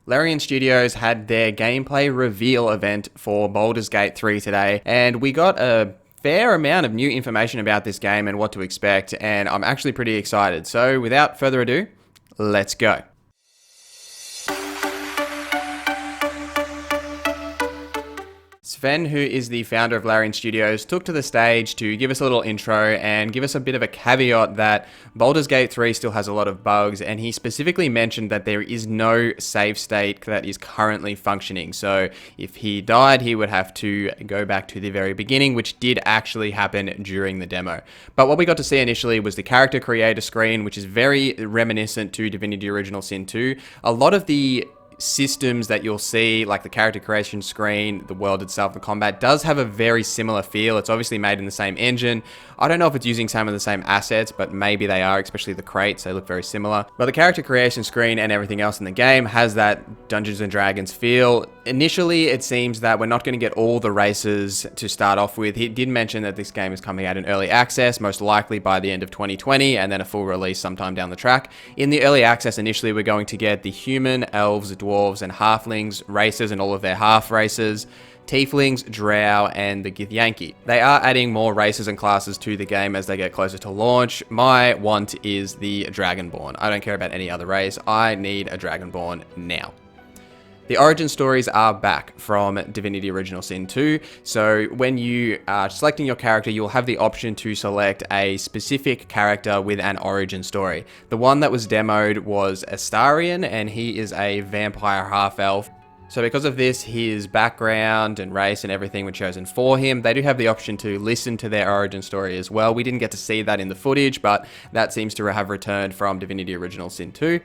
Larian Studios had their gameplay reveal event for Baldur's Gate 3 today, and we got a fair amount of new information about this game and what to expect, and I'm actually pretty excited. So without further ado, let's go. Sven, who is the founder of Larian Studios, took to the stage to give us a little intro and give us a bit of a caveat that Baldur's Gate 3 still has a lot of bugs, and he specifically mentioned that there is no save state that is currently functioning. So if he died, he would have to go back to the very beginning, which did actually happen during the demo. But what we got to see initially was the character creator screen, which is very reminiscent to Divinity Original Sin 2. A lot of the systems that you'll see, like the character creation screen, the world itself, the combat, does have a very similar feel. It's obviously made in the same engine. I don't know if it's using some of the same assets, but maybe they are, especially the crates. They look very similar. But the character creation screen and everything else in the game has that Dungeons and Dragons feel. Initially, it seems that we're not going to get all the races to start off with. He did mention that this game is coming out in early access, most likely by the end of 2020, and then a full release sometime down the track. In the early access, initially, we're going to get the human, elves, dwarves, and halflings races and all of their half races, tieflings, drow, and the Githyanki. They are adding more races and classes to the game as they get closer to launch. My want is the Dragonborn. I don't care about any other race. I need a Dragonborn now. The origin stories are back from Divinity Original Sin 2, so when you are selecting your character, you'll have the option to select a specific character with an origin story. The one that was demoed was Astarion, and he is a vampire half-elf. So because of this, his background and race and everything were chosen for him. They do have the option to listen to their origin story as well. We didn't get to see that in the footage, but that seems to have returned from Divinity Original Sin 2.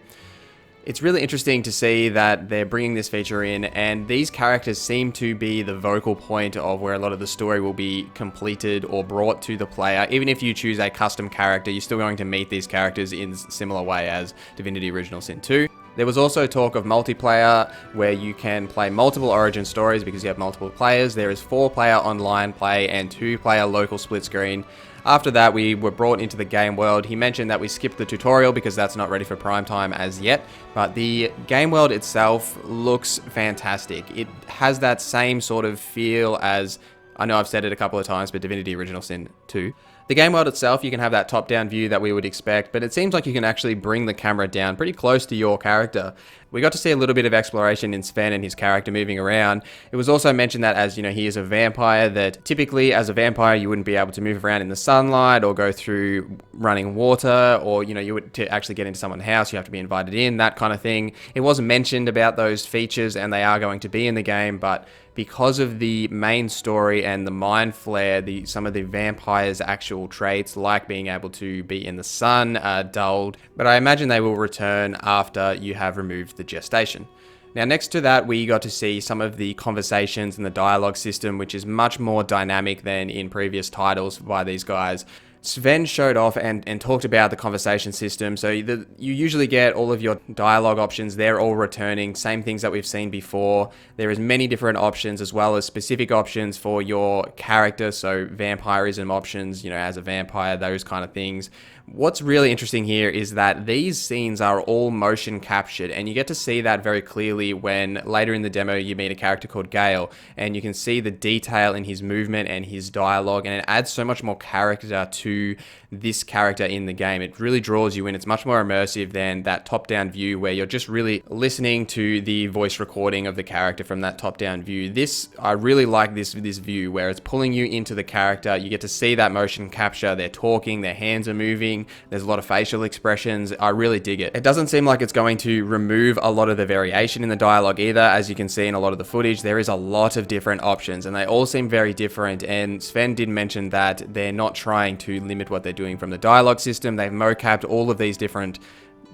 It's really interesting to see that they're bringing this feature in, and these characters seem to be the vocal point of where a lot of the story will be completed or brought to the player. Even if you choose a custom character, you're still going to meet these characters in a similar way as Divinity Original Sin 2. There was also talk of multiplayer, where you can play multiple origin stories because you have multiple players. There is 4-player online play and 2-player local split screen. After that, we were brought into the game world. He mentioned that we skipped the tutorial because that's not ready for prime time as yet, but the game world itself looks fantastic. It has that same sort of feel as, I know I've said it a couple of times, but Divinity Original Sin 2. The game world itself, you can have that top-down view that we would expect, but it seems like you can actually bring the camera down pretty close to your character. We got to see a little bit of exploration in Sven and his character moving around. It was also mentioned that as, he is a vampire, that typically as a vampire you wouldn't be able to move around in the sunlight or go through running water, or, you would, to actually get into someone's house, you have to be invited in, that kind of thing. It wasn't mentioned about those features, and they are going to be in the game, but because of the main story and the mind flare, some of the vampire's actual traits, like being able to be in the sun, are dulled. But I imagine they will return after you have removed the gestation. Now, next to that, we got to see some of the conversations and the dialogue system, which is much more dynamic than in previous titles by these guys. Sven showed off and talked about the conversation system. So you usually get all of your dialogue options. They're all returning, same things that we've seen before. There is many different options, as well as specific options for your character. So vampirism options, as a vampire, those kind of things. What's really interesting here is that these scenes are all motion captured, and you get to see that very clearly when later in the demo you meet a character called Gale, and you can see the detail in his movement and his dialogue, and it adds so much more character to this character in the game. It really draws you in. It's much more immersive than that top-down view where you're just really listening to the voice recording of the character from that top-down view. I really like this view where it's pulling you into the character. You get to see that motion capture. They're talking, their hands are moving. There's a lot of facial expressions. I really dig it. It doesn't seem like it's going to remove a lot of the variation in the dialogue either. As you can see in a lot of the footage, there is a lot of different options, and they all seem very different. And Sven did mention that they're not trying to limit what they're doing from the dialogue system. They've mocapped all of these different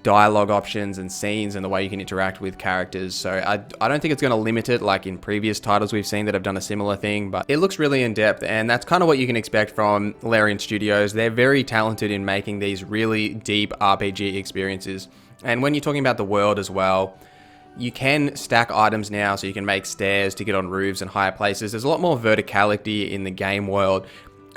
dialogue options and scenes and the way you can interact with characters. So I don't think it's going to limit it like in previous titles we've seen that have done a similar thing, but it looks really in depth, and that's kind of what you can expect from Larian Studios. They're very talented in making these really deep RPG experiences. And when you're talking about the world as well, you can stack items now, so you can make stairs to get on roofs and higher places. There's a lot more verticality in the game world.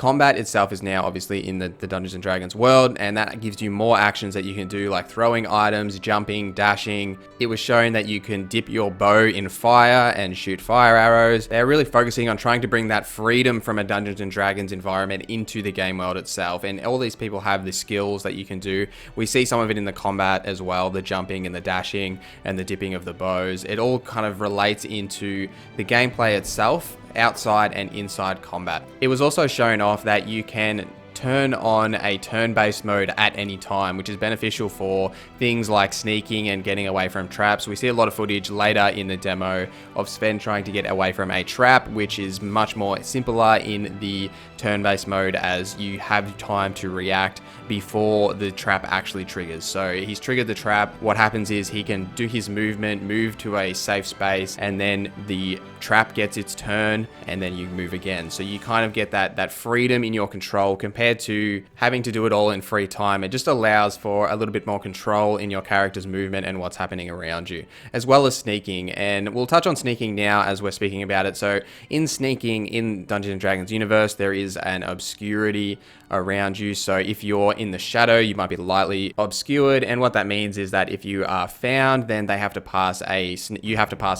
Combat itself is now obviously in the Dungeons and Dragons world, and that gives you more actions that you can do, like throwing items, jumping, dashing. It was shown that you can dip your bow in fire and shoot fire arrows. They're really focusing on trying to bring that freedom from a Dungeons and Dragons environment into the game world itself, and all these people have the skills that you can do. We see some of it in the combat as well, the jumping and the dashing and the dipping of the bows. It all kind of relates into the gameplay itself, outside and inside combat. It was also shown off that you can turn on a turn-based mode at any time, which is beneficial for things like sneaking and getting away from traps. We see a lot of footage later in the demo of Sven trying to get away from a trap, which is much more simpler in the turn-based mode, as you have time to react before the trap actually triggers. So he's triggered the trap. What happens is he can do his movement, move to a safe space, and then the trap gets its turn, and then you move again. So you kind of get that freedom in your control compared to having to do it all in free time. It just allows for a little bit more control in your character's movement and what's happening around you, as well as sneaking. And we'll touch on sneaking now as we're speaking about it. So in sneaking in Dungeons and Dragons universe, there is an obscurity around you. So if you're in the shadow, you might be lightly obscured, and what that means is that if you are found, then you have to pass a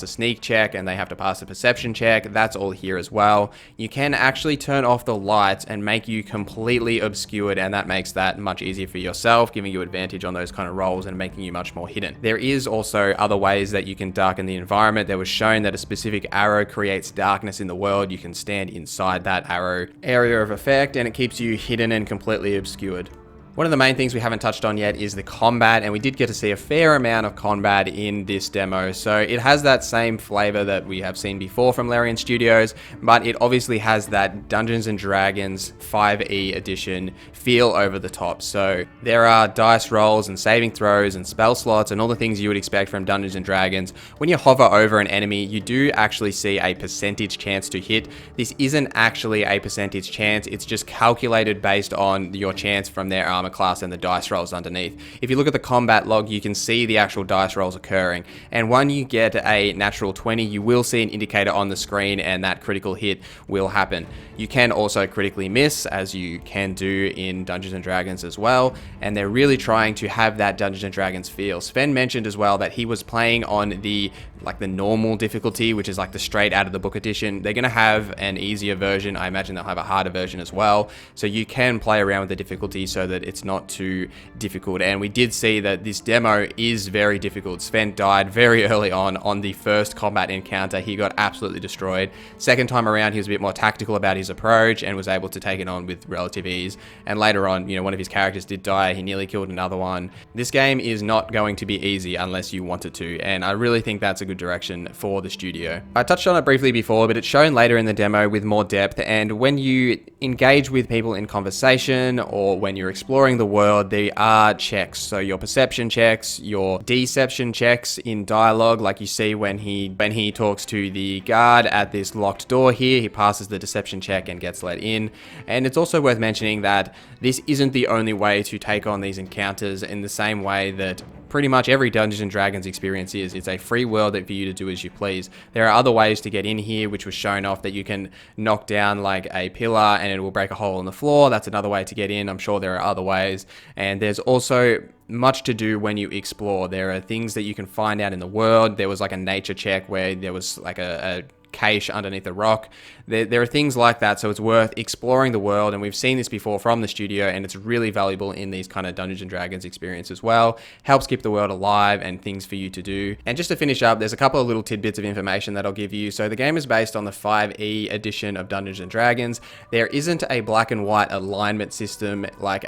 sneak check, and they have to pass a perception check. That's all here as well. You can actually turn off the lights and make you completely obscured, and that makes that much easier for yourself, giving you advantage on those kind of rolls and making you much more hidden. There is also other ways that you can darken the environment. There was shown that a specific arrow creates darkness in the world. You can stand inside that arrow area of effect, and it keeps you hidden and completely obscured. One of the main things we haven't touched on yet is the combat, and we did get to see a fair amount of combat in this demo. So it has that same flavor that we have seen before from Larian Studios, but it obviously has that Dungeons and Dragons 5e edition feel over the top. So there are dice rolls and saving throws and spell slots and all the things you would expect from Dungeons and Dragons. When you hover over an enemy, you do actually see a percentage chance to hit. This isn't actually a percentage chance, it's just calculated based on your chance from their armor class and the dice rolls underneath. If you look at the combat log, you can see the actual dice rolls occurring, and when you get a natural 20, you will see an indicator on the screen, and that critical hit will happen. You can also critically miss, as you can do in Dungeons and Dragons as well, and they're really trying to have that Dungeons and Dragons feel. Sven mentioned as well that he was playing on the normal difficulty, which is like the straight out of the book edition. They're going to have an easier version. I imagine they'll have a harder version as well, so you can play around with the difficulty so that it's not too difficult. And we did see that this demo is very difficult. Sven died very early on the first combat encounter. He got absolutely destroyed. Second time around, he was a bit more tactical about his approach and was able to take it on with relative ease. And later on, one of his characters did die. He nearly killed another one. This game is not going to be easy unless you want it to, and I really think that's a good direction for the studio. I touched on it briefly before, but it's shown later in the demo with more depth, and when you engage with people in conversation or when you're exploring the world, there are checks. So your perception checks, your deception checks in dialogue, like you see when he talks to the guard at this locked door here, he passes the deception check and gets let in. And it's also worth mentioning that this isn't the only way to take on these encounters, in the same way that pretty much every Dungeons and Dragons experience is. It's a free world for you to do as you please. There are other ways to get in here, which was shown off, that you can knock down like a pillar and it will break a hole in the floor. That's another way to get in. I'm sure there are other ways. And there's also much to do when you explore. There are things that you can find out in the world. There was like a nature check where there was like a cache underneath a rock. There are things like that, so it's worth exploring the world, and we've seen this before from the studio, and it's really valuable in these kind of Dungeons and Dragons experience as well. Helps keep the world alive and things for you to do. And just to finish up, there's a couple of little tidbits of information that I'll give you. So the game is based on the 5e edition of Dungeons and Dragons. There isn't a black and white alignment system, like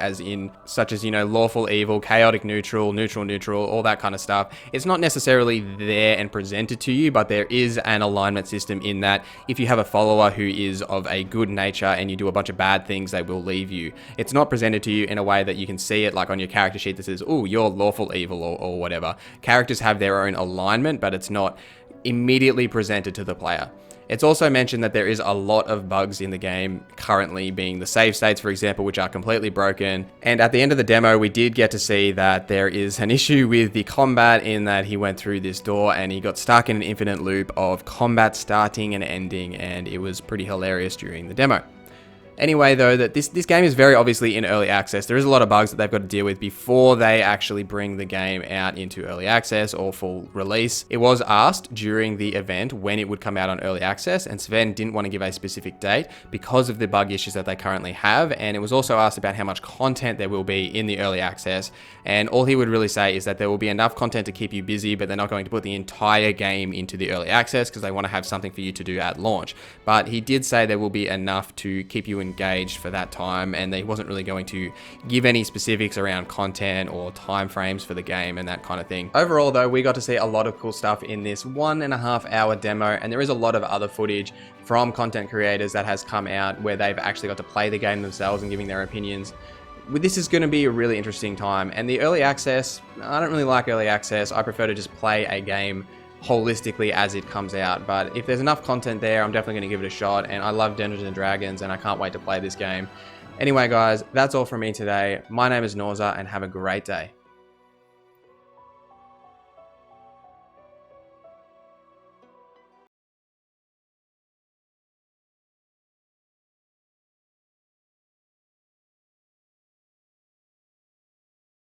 such as lawful evil, chaotic neutral, neutral, all that kind of stuff. It's not necessarily there and presented to you, but there is an alignment system in that if you have a follower who is of a good nature and you do a bunch of bad things, they will leave you. It's not presented to you in a way that you can see it like on your character sheet that says, oh, you're lawful evil or whatever. Characters have their own alignment, but it's not immediately presented to the player. It's also mentioned that there is a lot of bugs in the game currently, being the save states, for example, which are completely broken. And at the end of the demo, we did get to see that there is an issue with the combat, in that he went through this door and he got stuck in an infinite loop of combat starting and ending, and it was pretty hilarious during the demo. Anyway, though, that this game is very obviously in early access. There is a lot of bugs that they've got to deal with before they actually bring the game out into early access or full release. It was asked during the event when it would come out on early access, and Sven didn't want to give a specific date because of the bug issues that they currently have. And it was also asked about how much content there will be in the early access, and all he would really say is that there will be enough content to keep you busy, but they're not going to put the entire game into the early access because they want to have something for you to do at launch. But he did say there will be enough to keep you engaged for that time, and he wasn't really going to give any specifics around content or time frames for the game and that kind of thing. Overall though, we got to see a lot of cool stuff in this 1.5 hour demo, and there is a lot of other footage from content creators that has come out where they've actually got to play the game themselves and giving their opinions. This is going to be a really interesting time, and the early access, I don't really like early access. I prefer to just play a game holistically as it comes out, but if there's enough content there, I'm definitely going to give it a shot. And I love Dungeons and Dragons, and I can't wait to play this game. Anyway guys, that's all from me today. My name is NorZZa, and have a great day.